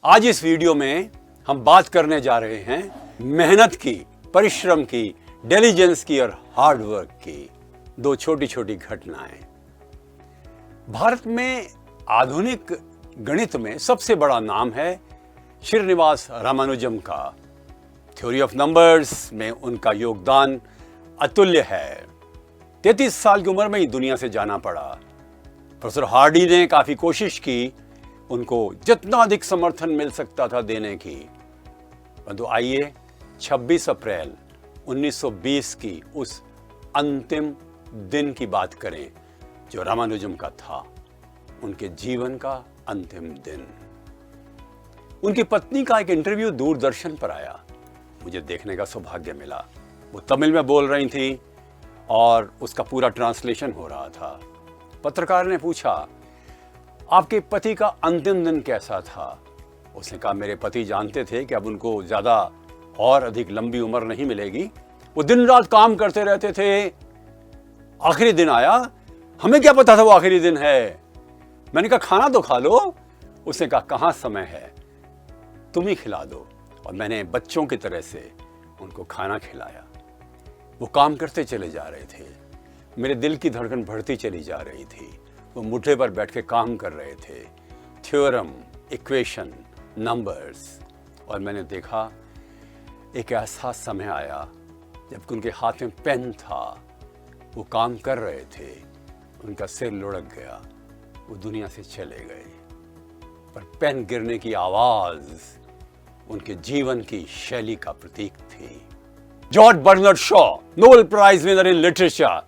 आज इस वीडियो में हम बात करने जा रहे हैं मेहनत की, परिश्रम की, डिलीजेंस की और हार्ड वर्क की दो छोटी छोटी घटनाएं। भारत में आधुनिक गणित में सबसे बड़ा नाम है श्रीनिवास रामानुजम का। थ्योरी ऑफ नंबर्स में उनका योगदान अतुल्य है। 33 साल की उम्र में ही दुनिया से जाना पड़ा। प्रोफेसर हार्डी ने काफी कोशिश की उनको जितना अधिक समर्थन मिल सकता था देने की, परंतु आइए 26 अप्रैल 1920 की उस अंतिम दिन की बात करें जो रामानुजम का था, उनके जीवन का अंतिम दिन। उनकी पत्नी का एक इंटरव्यू दूरदर्शन पर आया, मुझे देखने का सौभाग्य मिला। वो तमिल में बोल रही थी और उसका पूरा ट्रांसलेशन हो रहा था। पत्रकार ने पूछा, आपके पति का अंतिम दिन कैसा था? उसने कहा, मेरे पति जानते थे कि अब उनको ज्यादा और अधिक लंबी उम्र नहीं मिलेगी। वो दिन रात काम करते रहते थे। आखिरी दिन आया, हमें क्या पता था वो आखिरी दिन है। मैंने कहा, खाना तो खा लो। उसने कहा, कहां समय है, तुम ही खिला दो। और मैंने बच्चों की तरह से उनको खाना खिलाया। वो काम करते चले जा रहे थे। मेरे दिल की धड़कन बढ़ती चली जा रही थी। वो मुठ्ठे पर बैठ के काम कर रहे थे, थ्योरम, इक्वेशन, नंबर्स। और मैंने देखा एक ऐसा समय आया जब उनके हाथ में पेन था, वो काम कर रहे थे, उनका सिर लुढ़क गया, वो दुनिया से चले गए। पर पेन गिरने की आवाज उनके जीवन की शैली का प्रतीक थी। George Bernard Shaw, Nobel prize winner in literature,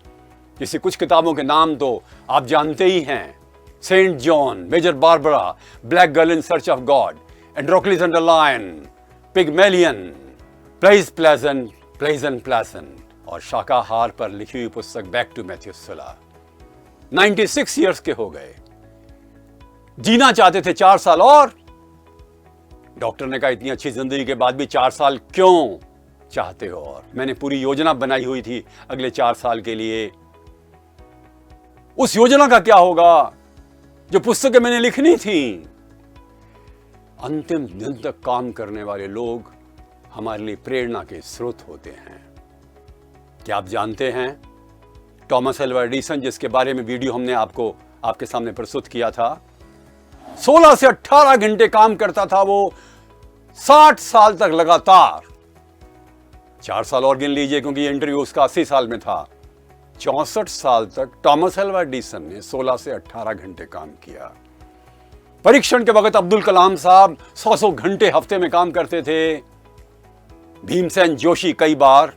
जिसे कुछ किताबों के नाम तो आप जानते ही हैं, Saint John, Major Barbara, black girl in search of God, Androcles and the lion, Pygmalion, plays pleasant, pleasant pleasant, और शाकाहार पर लिखी हुई पुस्तक बैक टू मैथ्यूसेला। 96 ईयर्स के हो गए। जीना चाहते थे 4 साल और। डॉक्टर ने कहा, इतनी अच्छी जिंदगी के बाद भी 4 साल क्यों चाहते हो? और मैंने पूरी योजना बनाई हुई थी अगले 4 साल के लिए। उस योजना का क्या होगा जो पुस्तकें मैंने लिखनी थी? अंतिम दिन तक काम करने वाले लोग हमारे लिए प्रेरणा के स्रोत होते हैं। क्या आप जानते हैं थॉमस अल्वा एडिसन, जिसके बारे में वीडियो हमने आपके सामने प्रस्तुत किया था, 16 से 18 घंटे काम करता था वो 60 साल तक लगातार। 4 साल और गिन लीजिए क्योंकि ये इंटरव्यू उसका 80 साल में था। 64 साल तक थॉमस अल्वा एडिसन ने 16 से 18 घंटे काम किया। परीक्षण के वक्त अब्दुल कलाम साहब 100 घंटे हफ्ते में काम करते थे। भीमसेन जोशी कई बार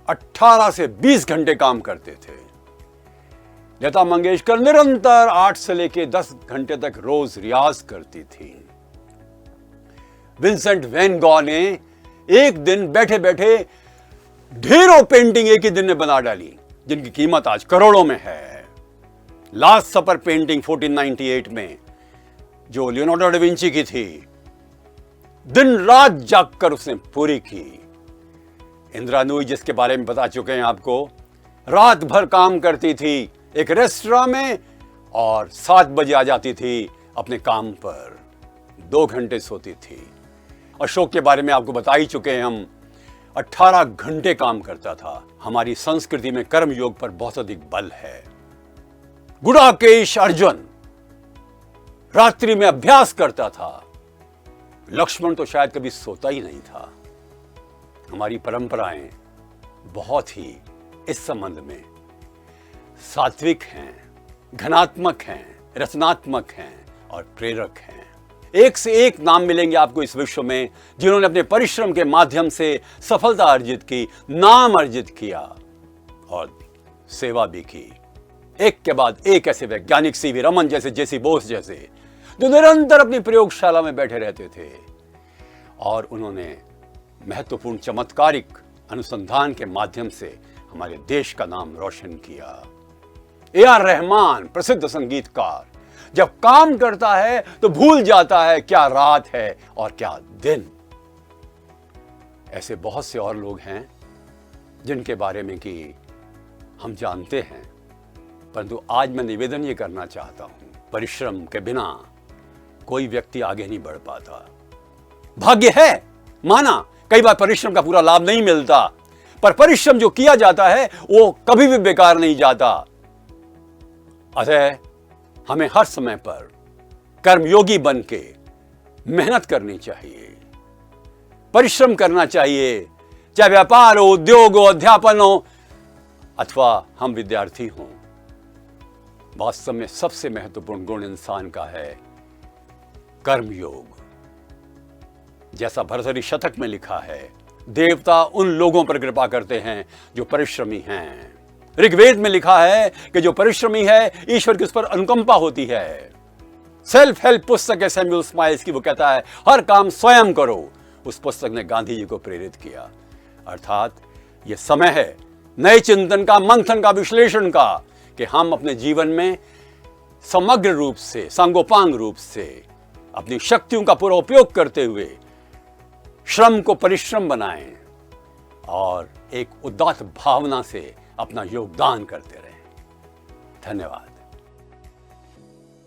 18 से 20 घंटे काम करते थे। लता मंगेशकर निरंतर 8 से लेकर 10 घंटे तक रोज रियाज करती थी। विंसेंट वैन गॉ ने एक दिन बैठे बैठे ढेरों पेंटिंग एक ही दिन में बना डाली, जिनकी कीमत आज करोड़ों में है। लास्ट सपर पेंटिंग 1498 में जो लियोनार्डो डा विंची की थी, दिन रात जागकर उसने पूरी की। इंदिरा नूई, जिसके बारे में बता चुके हैं आपको, रात भर काम करती थी एक रेस्टोरेंट में और 7 बजे आ जाती थी अपने काम पर, 2 घंटे सोती थी। अशोक के बारे में आपको बता ही चुके हैं हम, 18 घंटे काम करता था। हमारी संस्कृति में कर्म योग पर बहुत अधिक बल है। गुडाकेश अर्जुन रात्रि में अभ्यास करता था। लक्ष्मण तो शायद कभी सोता ही नहीं था। हमारी परंपराएं बहुत ही इस संबंध में सात्विक हैं, घनात्मक हैं, रचनात्मक हैं और प्रेरक हैं। एक से एक नाम मिलेंगे आपको इस विश्व में जिन्होंने अपने परिश्रम के माध्यम से सफलता अर्जित की, नाम अर्जित किया और सेवा भी की। एक के बाद एक ऐसे वैज्ञानिक, सीवी रमन जैसे, जेसी बोस जैसे, जो निरंतर अपनी प्रयोगशाला में बैठे रहते थे और उन्होंने महत्वपूर्ण चमत्कारिक अनुसंधान के माध्यम से हमारे देश का नाम रोशन किया। ए.आर. रहमान, प्रसिद्ध संगीतकार, जब काम करता है तो भूल जाता है क्या रात है और क्या दिन। ऐसे बहुत से और लोग हैं जिनके बारे में कि हम जानते हैं, परंतु आज मैं निवेदन ये करना चाहता हूं, परिश्रम के बिना कोई व्यक्ति आगे नहीं बढ़ पाता। भाग्य है माना, कई बार परिश्रम का पूरा लाभ नहीं मिलता, पर परिश्रम जो किया जाता है वो कभी भी बेकार नहीं जाता। अतः हमें हर समय पर कर्मयोगी बन के मेहनत करनी चाहिए, परिश्रम करना चाहिए, चाहे व्यापार हो, उद्योग हो, अध्यापन हो अथवा हम विद्यार्थी हों। वास्तव में सबसे महत्वपूर्ण गुण इंसान का है कर्मयोग। जैसा भर्तृहरि शतक में लिखा है, देवता उन लोगों पर कृपा करते हैं जो परिश्रमी हैं। ऋग्वेद में लिखा है कि जो परिश्रमी है ईश्वर की उस पर अनुकंपा होती है। सेल्फ हेल्प पुस्तक है सैमुअल स्माइल्स की, वो कहता है हर काम स्वयं करो। उस पुस्तक ने गांधी जी को प्रेरित किया। अर्थात यह समय है नए चिंतन का, मंथन का, विश्लेषण का, कि हम अपने जीवन में समग्र रूप से, सांगोपांग रूप से अपनी शक्तियों का पूरा उपयोग करते हुए श्रम को परिश्रम बनाएं और एक उदात्त भावना से अपना योगदान करते रहें। धन्यवाद।